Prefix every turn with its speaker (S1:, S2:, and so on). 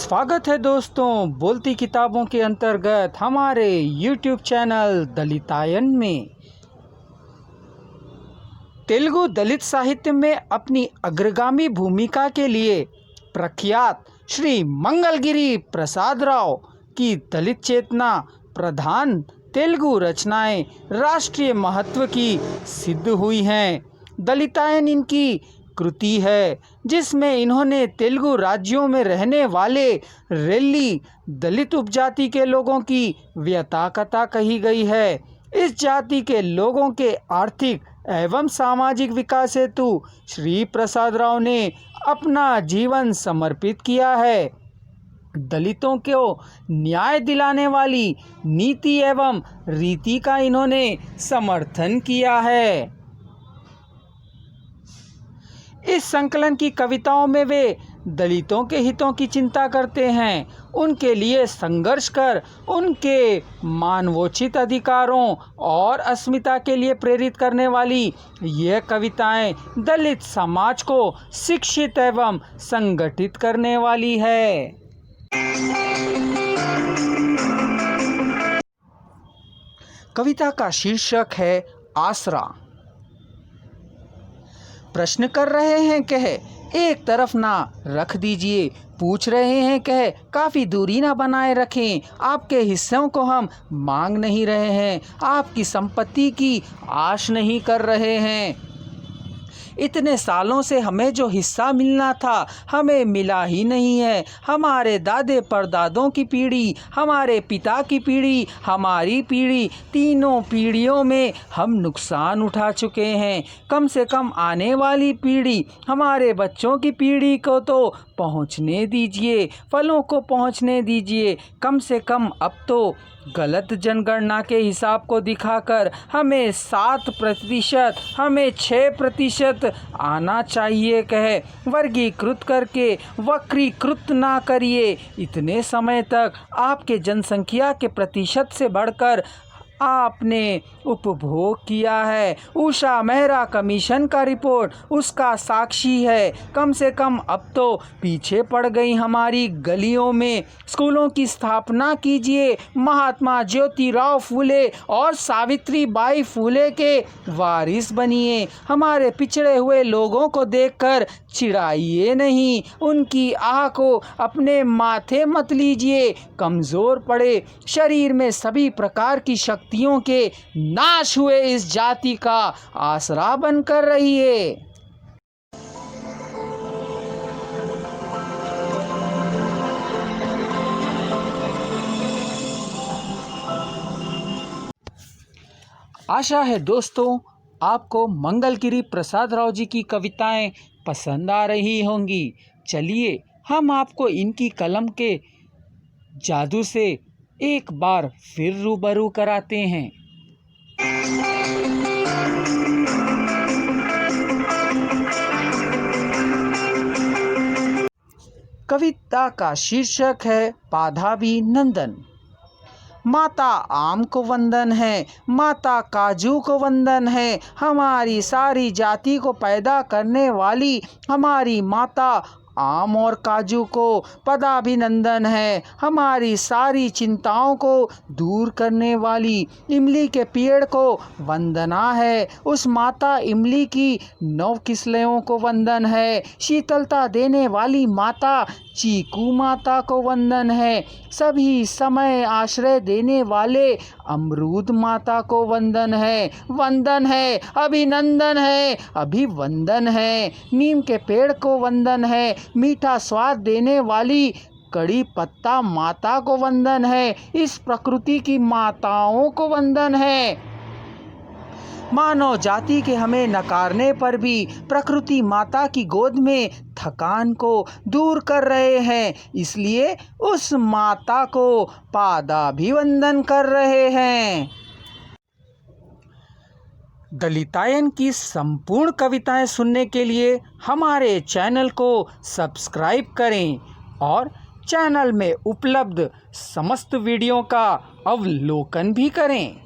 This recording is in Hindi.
S1: स्वागत है दोस्तों बोलती किताबों के अंतर्गत हमारे YouTube चैनल दलितायन में। तेलुगु दलित साहित्य में अपनी अग्रगामी भूमिका के लिए प्रख्यात श्री मंगलगिरी प्रसाद राव की दलित चेतना प्रधान तेलुगु रचनाएं राष्ट्रीय महत्व की सिद्ध हुई हैं। दलितायन इनकी कृति है जिसमें इन्होंने तेलुगु राज्यों में रहने वाले रेल्ली दलित उपजाति के लोगों की व्यथा कथा कही गई है। इस जाति के लोगों के आर्थिक एवं सामाजिक विकास हेतु श्री प्रसाद राव ने अपना जीवन समर्पित किया है। दलितों को न्याय दिलाने वाली नीति एवं रीति का इन्होंने समर्थन किया है। इस संकलन की कविताओं में वे दलितों के हितों की चिंता करते हैं, उनके लिए संघर्ष कर उनके मानवोचित अधिकारों और अस्मिता के लिए प्रेरित करने वाली यह कविताएं दलित समाज को शिक्षित एवं संगठित करने वाली है। कविता का शीर्षक है आसरा। प्रश्न कर रहे हैं कह एक तरफ ना रख दीजिए, पूछ रहे हैं कह काफ़ी दूरी ना बनाए रखें। आपके हिस्सों को हम मांग नहीं रहे हैं, आपकी संपत्ति की आश नहीं कर रहे हैं। इतने सालों से हमें जो हिस्सा मिलना था हमें मिला ही नहीं है। हमारे दादे परदादों की पीढ़ी, हमारे पिता की पीढ़ी, हमारी पीढ़ी, तीनों पीढ़ियों में हम नुकसान उठा चुके हैं। कम से कम आने वाली पीढ़ी, हमारे बच्चों की पीढ़ी को तो पहुंचने दीजिए, फलों को पहुंचने दीजिए। कम से कम अब तो गलत जनगणना के हिसाब को दिखाकर हमें 7%, हमें 6% आना चाहिए कह वर्गीकृत करके वक्रीकृत ना करिए। इतने समय तक आपके जनसंख्या के प्रतिशत से बढ़कर आपने उपभोग किया है। उषा मेहरा कमीशन का रिपोर्ट उसका साक्षी है। कम से कम अब तो पीछे पड़ गई हमारी गलियों में स्कूलों की स्थापना कीजिए। महात्मा ज्योतिराव फूले और सावित्री बाई फूले के वारिस बनिए। हमारे पिछड़े हुए लोगों को देखकर चिढ़ाइए नहीं, उनकी आह को अपने माथे मत लीजिए। कमज़ोर पड़े शरीर में सभी प्रकार की शक्तियों के नाश हुए इस जाति का आसरा बनकर रहिए। आशा है दोस्तों आपको मंगलगिरी प्रसाद राव जी की कविताएं पसंद आ रही होंगी। चलिए हम आपको इनकी कलम के जादू से एक बार फिर रूबरू कराते हैं। कविता का शीर्षक है पाधाभी नंदन। माता आम को वंदन है, माता काजू को वंदन है। हमारी सारी जाति को पैदा करने वाली हमारी माता आम और काजू को पदाभिनंदन है। हमारी सारी चिंताओं को दूर करने वाली इमली के पेड़ को वंदना है। उस माता इमली की 9 किस्लेयों को वंदन है। शीतलता देने वाली माता चीकू माता को वंदन है। सभी समय आश्रय देने वाले अमरूद माता को वंदन है। वंदन है, अभिनंदन है, अभिवंदन है। नीम के पेड़ को वंदन है। मीठा स्वाद देने वाली कड़ी पत्ता माता को वंदन है। इस प्रकृति की माताओं को वंदन है। मानव जाति के हमें नकारने पर भी प्रकृति माता की गोद में थकान को दूर कर रहे हैं, इसलिए उस माता को पादाभिवंदन कर रहे हैं। दलितायन की संपूर्ण कविताएं सुनने के लिए हमारे चैनल को सब्सक्राइब करें और चैनल में उपलब्ध समस्त वीडियो का अवलोकन भी करें।